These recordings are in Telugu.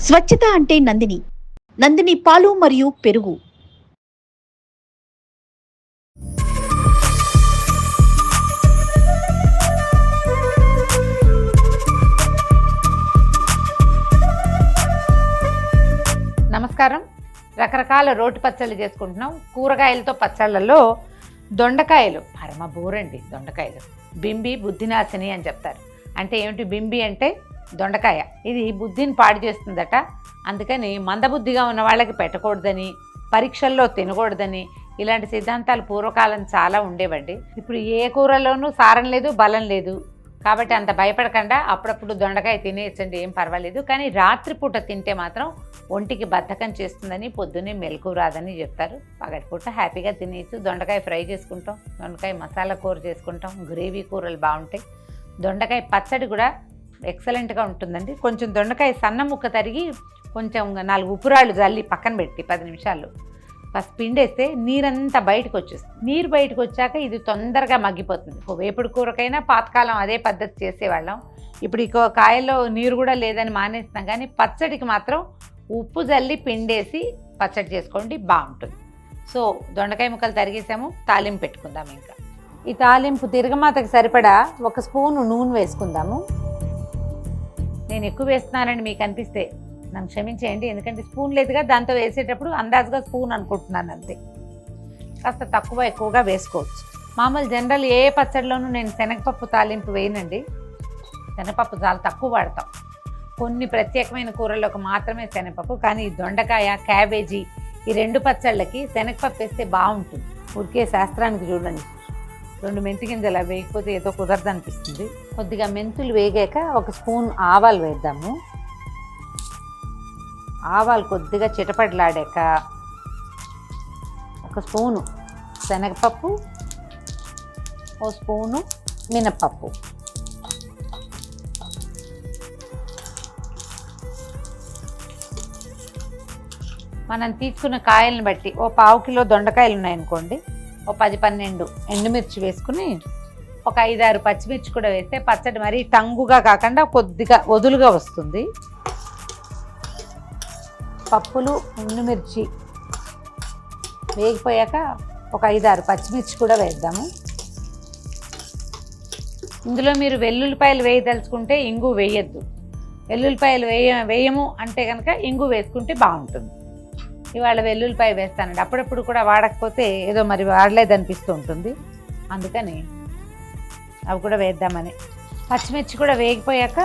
స్వచ్ఛత అంటే నందిని. నందిని పాలు మరియు పెరుగు. నమస్కారం. రకరకాల రోటి పచ్చళ్ళు చేసుకుంటున్నాం. కూరగాయలతో పచ్చళ్ళల్లో దొండకాయలు పరమ బోరండి. దొండకాయలు బింబి బుద్ధినాశిని అని చెప్తారు. అంటే ఏమిటి? బింబి అంటే దొండకాయ. ఇది బుద్ధిని పాడు చేస్తుందట. అందుకని మందబుద్ధిగా ఉన్న వాళ్ళకి పెట్టకూడదని, పరీక్షల్లో తినకూడదని ఇలాంటి సిద్ధాంతాలు పూర్వకాలం చాలా ఉండేవండి. ఇప్పుడు ఏ కూరలోనూ సారం లేదు, బలం లేదు. కాబట్టి అంత భయపడకుండా అప్పుడప్పుడు దొండకాయ తినేయచ్చండి, ఏం పర్వాలేదు. కానీ రాత్రిపూట తింటే మాత్రం ఒంటికి బద్ధకం చేస్తుందని, పొద్దున్నే మెలకు రాదని చెప్తారు. పగటిపూట హ్యాపీగా తినేయచ్చు. దొండకాయ ఫ్రై చేసుకుంటాం, దొండకాయ మసాలా కూర చేసుకుంటాం, గ్రేవీ కూరలు బాగుంటాయి. దొండకాయ పచ్చడి కూడా ఎక్సలెంట్గా ఉంటుందండి. కొంచెం దొండకాయ సన్న ముక్క తరిగి కొంచెం 4 ఉప్పురాళ్ళు జల్లి పక్కన పెట్టి 10 నిమిషాలు ఫస్ట్ పిండేస్తే నీరంతా బయటకు వచ్చేస్తుంది. నీరు బయటకు వచ్చాక ఇది తొందరగా మగ్గిపోతుంది. వేపుడు కూరకైనా పాతకాలం అదే పద్ధతి చేసేవాళ్ళం. ఇప్పుడు ఈ కాయల్లో నీరు కూడా లేదని మానేస్తున్నాం. కానీ పచ్చడికి మాత్రం ఉప్పు జల్లి పిండేసి పచ్చడి చేసుకోండి, బాగుంటుంది. సో దొండకాయ ముక్కలు తరిగేసాము, తాలింపు పెట్టుకుందాము. ఇంకా ఈ తాలింపు తిరగమాతకి సరిపడా 1 స్పూను నూనె వేసుకుందాము. నేను ఎక్కువ వేస్తున్నానండి, మీకు అనిపిస్తే నన్ను క్షమించేయండి. ఎందుకంటే స్పూన్ లేదుగా, దాంతో వేసేటప్పుడు అందాజుగా స్పూన్ అనుకుంటున్నాను అంతే. కాస్త తక్కువ ఎక్కువగా వేసుకోవచ్చు. మామూలు జనరల్ ఏ పచ్చడిలోనూ నేను శనగపప్పు తాలింపు వేయనండి. శనగపప్పు చాలా తక్కువ వాడతాం. కొన్ని ప్రత్యేకమైన కూరల్లోకి మాత్రమే శనగపప్పు. కానీ దొండకాయ, క్యాబేజీ ఈ 2 పచ్చళ్ళకి శనగపప్పు వేస్తే బాగుంటుంది. ఉరికే శాస్త్రానికి చూడండి, 2 మెంతి గింజలు వేయకపోతే ఏదో కుదరదు అనిపిస్తుంది. కొద్దిగా మెంతులు వేగాక 1 స్పూన్ ఆవాలు వేద్దాము. ఆవాలు కొద్దిగా చిటపటలాడాక 1 స్పూను శనగపప్పు, 1 స్పూను మినప్పప్పు, మనం తీసుకున్న కాయలను బట్టి 1/4 కిలో దొండకాయలు ఉన్నాయనుకోండి, 10-12 ఎండుమిర్చి వేసుకుని 5-6 పచ్చిమిర్చి కూడా వేస్తే పచ్చడి మరీ టంగుగా కాకుండా కొద్దిగా వదులుగా వస్తుంది. పప్పులు, ఎండుమిర్చి వేగిపోయాక 5-6 పచ్చిమిర్చి కూడా వేద్దాము. ఇందులో మీరు వెల్లుల్లిపాయలు వేయదలుచుకుంటే ఇంగు వేయద్దు. వెల్లుల్లిపాయలు వేయము అంటే కనుక ఇంగు వేసుకుంటే బాగుంటుంది. ఇవాళ వెల్లుల్లిపాయ వేస్తానండి. అప్పుడప్పుడు కూడా వాడకపోతే ఏదో మరి వాడలేదనిపిస్తూ ఉంటుంది. అందుకని అవి కూడా వేద్దామని. పచ్చిమిర్చి కూడా వేగిపోయాక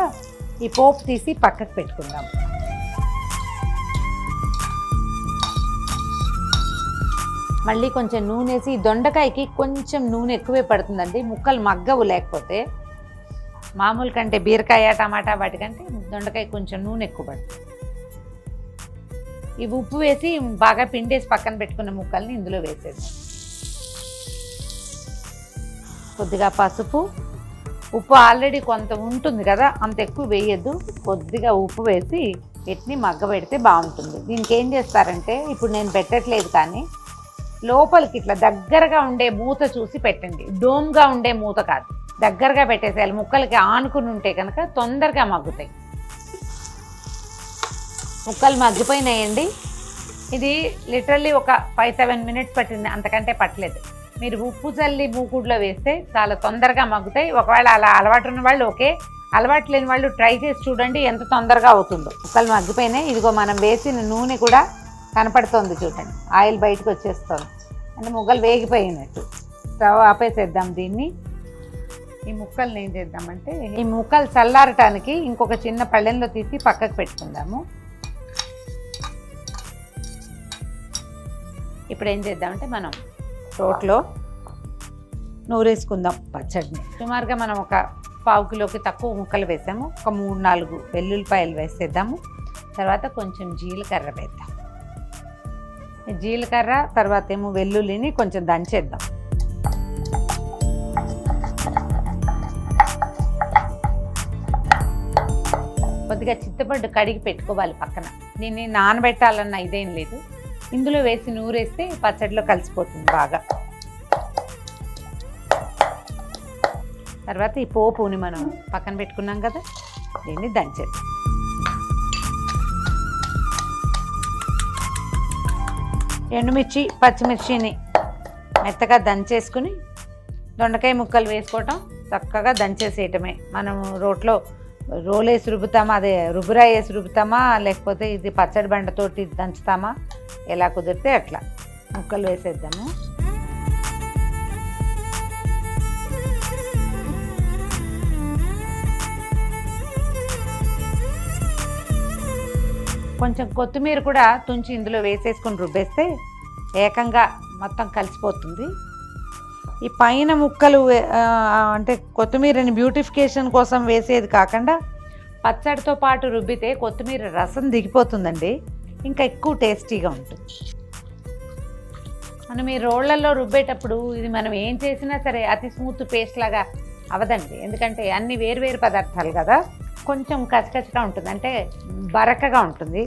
ఈ పోపు తీసి పక్కకు పెట్టుకుందాం. మళ్ళీ కొంచెం నూనె వేసి, దొండకాయకి కొంచెం నూనె ఎక్కువే పడుతుందండి, ముక్కలు మగ్గవు. లేకపోతే మామూలు కంటే బీరకాయ, టమాటా వాటికంటే దొండకాయ కొంచెం నూనె ఎక్కువ పడుతుంది. ఇవి ఉప్పు వేసి బాగా పిండేసి పక్కన పెట్టుకున్న ముక్కల్ని ఇందులో వేసేది. కొద్దిగా పసుపు, ఉప్పు ఆల్రెడీ కొంత ఉంటుంది కదా, అంత ఎక్కువ వేయద్దు. కొద్దిగా ఉప్పు వేసి వీటిని మగ్గబెడితే బాగుంటుంది. దీనికి ఏం చేస్తారంటే, ఇప్పుడు నేను పెట్టట్లేదు కానీ లోపలికి ఇట్లా దగ్గరగా ఉండే మూత చూసి పెట్టండి. డోమ్గా ఉండే మూత కాదు, దగ్గరగా పెట్టేసేయాలి. ముక్కలకి ఆనుకుని ఉంటే కనుక తొందరగా మగ్గుతాయి. ముక్కలు మగ్గిపోయినాయండి. ఇది లిటరల్లీ ఒక 5-7 మినిట్స్ పట్టింది, అంతకంటే పట్టలేదు. మీరు ఉప్పు చల్లి మూకుడులో వేస్తే చాలా తొందరగా మగ్గుతాయి. ఒకవేళ అలా అలవాటు ఉన్న వాళ్ళు ఓకే, అలవాటు లేని వాళ్ళు ట్రై చేసి చూడండి ఎంత తొందరగా అవుతుందో. ముక్కలు మగ్గిపోయినాయి. ఇదిగో మనం వేసిన నూనె కూడా కనపడుతోంది చూడండి, ఆయిల్ బయటకు వచ్చేస్తుంది. అంటే ముక్కలు వేగిపోయినట్టు. స్టవ్ ఆపేసేద్దాం దీన్ని. ఈ ముక్కల్ని ఏం చేద్దామంటే, ఈ ముక్కలు చల్లారటానికి ఇంకొక చిన్న పళ్ళెంలో తీసి పక్కకు పెట్టుకుందాము. ఇప్పుడు ఏం చేద్దామంటే, మనం రోట్లో నూరేసుకుందాం పచ్చడిని. సుమారుగా మనం ఒక 1/4 కిలోకి తక్కువ ముక్కలు వేసాము. ఒక 3-4 వెల్లుల్లిపాయలు వేసేద్దాము. తర్వాత కొంచెం జీలకర్ర వేద్దాం. జీలకర్ర తర్వాత ఏమో వెల్లుల్లిని కొంచెం దంచేద్దాం. కొద్దిగా చింతపండు కడిగి పెట్టుకోవాలి పక్కన. దీన్ని నానబెట్టాలన్న ఇదేం లేదు, ఇందులో వేసి నూరేస్తే పచ్చడిలో కలిసిపోతుంది బాగా. తర్వాత ఈ పోపుని మనం పక్కన పెట్టుకున్నాం కదా, దీన్ని దంచేద్దాం. ఎండుమిర్చి పచ్చిమిర్చిని మెత్తగా దంచేసుకుని దొండకాయ ముక్కలు వేసుకోవటం, చక్కగా దంచేసేయటమే. మనం రోలు వేసి రుబ్బుతామా, అదే రుబ్బురాయి వేసి రుబ్బుతామా, లేకపోతే ఇది పచ్చడి బండతోటి దంచుతామా, ఎలా కుదిరితే అట్లా ముక్కలు వేసేద్దాము. కొంచెం కొత్తిమీర కూడా తుంచి ఇందులో వేసేసుకొని రుబ్బేస్తే ఏకంగా మొత్తం కలిసిపోతుంది. ఈ పైన ముక్కలు అంటే కొత్తిమీరని బ్యూటిఫికేషన్ కోసం వేసేది కాకుండా పచ్చడితో పాటు రుబ్బితే కొత్తిమీర రసం దిగిపోతుందండి, ఇంకా ఎక్కువ టేస్టీగా ఉంటుంది. మనం ఈ రోళ్లలో రుబ్బేటప్పుడు ఇది మనం ఏం చేసినా సరే అతి స్మూత్ పేస్ట్ లాగా అవదండి, ఎందుకంటే అన్ని వేరు పదార్థాలు కదా, కొంచెం కచకచగా ఉంటుంది, అంటే బరకగా ఉంటుంది.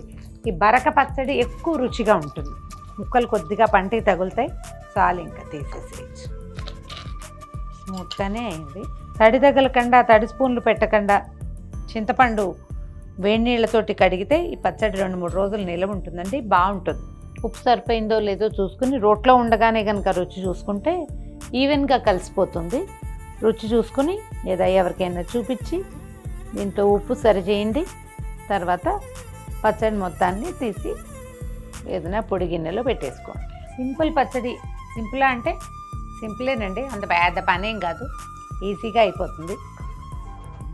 ఈ బరక పచ్చడి ఎక్కువ రుచిగా ఉంటుంది. ముక్కలు కొద్దిగా పంటికి తగులుతాయి, చాలు ఇంకా తీసేసేయచ్చు. స్మూత్గానే అయింది. తడి తగలకుండా, తడి స్పూన్లు పెట్టకుండా చింతపండు వేడి నీళ్ళతోటి కడిగితే ఈ పచ్చడి 2-3 రోజులు నిలవ ఉంటుందండి, బాగుంటుంది. ఉప్పు సరిపోయిందో లేదో చూసుకుని రోట్లో ఉండగానే కనుక రుచి చూసుకుంటే ఈవెన్గా కలిసిపోతుంది. రుచి చూసుకుని లేదా ఎవరికైనా చూపించి దీంట్లో ఉప్పు సరిచేయండి. తర్వాత పచ్చడి మొత్తాన్ని తీసి ఏదైనా పొడి గిన్నెలో పెట్టేసుకోండి. సింపుల్ పచ్చడి. సింపుల్ అంటే సింపులేనండి, అంత పెద్ద పనేం కాదు, ఈజీగా అయిపోతుంది.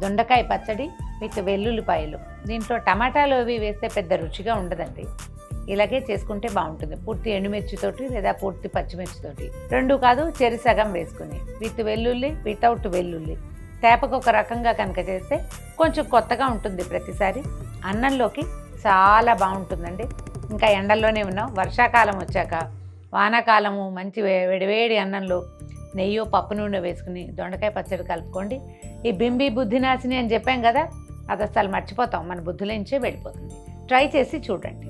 దొండకాయ పచ్చడి విత్ వెల్లుల్లిపాయలు. దీంట్లో టమాటాలు అవి వేస్తే పెద్ద రుచిగా ఉండదండి, ఇలాగే చేసుకుంటే బాగుంటుంది. పూర్తి ఎండుమిర్చితోటి లేదా పూర్తి పచ్చిమిర్చితోటి, 2 కాదు చెరి సగం వేసుకుని విత్ వెల్లుల్లి వితౌట్ వెల్లుల్లి తేపకు ఒక రకంగా కనుక చేస్తే కొంచెం కొత్తగా ఉంటుంది. ప్రతిసారి అన్నంలోకి చాలా బాగుంటుందండి. ఇంకా ఎండల్లోనే ఉన్నాం, వర్షాకాలం వచ్చాక వానాకాలము మంచి వేడివేడి అన్నంలో నెయ్యో పప్పు నూనె వేసుకుని దొండకాయ పచ్చడి కలుపుకోండి. ఈ బింబి బుద్ధినాశిని అని చెప్పాం కదా, అది అసలు మర్చిపోతాం, మన బుద్ధుల నుంచే వెళ్ళిపోతుంది. ట్రై చేసి చూడండి.